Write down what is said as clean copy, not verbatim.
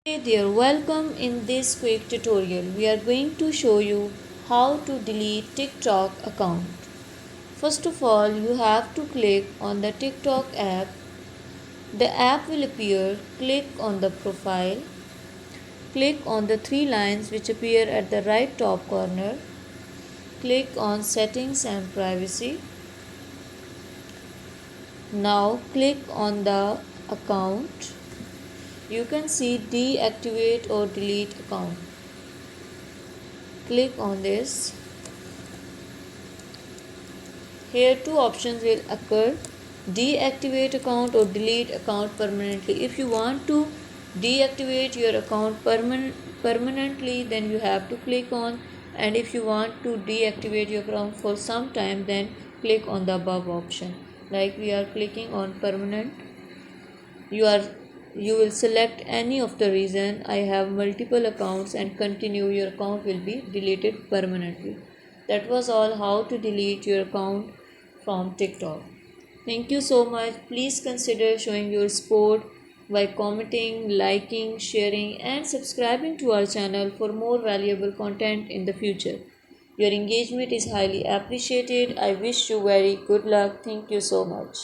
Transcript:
Hey there, welcome. In this quick tutorial we are going to show you how to delete TikTok account. First of all, you have to click on the TikTok app. The app will appear. Click on the profile. Click on the three lines which appear at the right top corner. Click on settings and privacy. Now click on the account. You can see deactivate or delete account. Click on this. Here two options will occur: deactivate account or delete account permanently. If you want to deactivate your account permanently, then you have to click on, and if you want to deactivate your account for some time, then click on the above option. Like we are clicking on permanent, you will select any of the reason. I have multiple accounts and continue. Your account will be deleted permanently. That was all how to delete your account from TikTok. Thank you so much. Please consider showing your support by commenting, liking, sharing, and subscribing to our channel for more valuable content in the future. Your engagement is highly appreciated. I wish you very good luck. Thank you so much.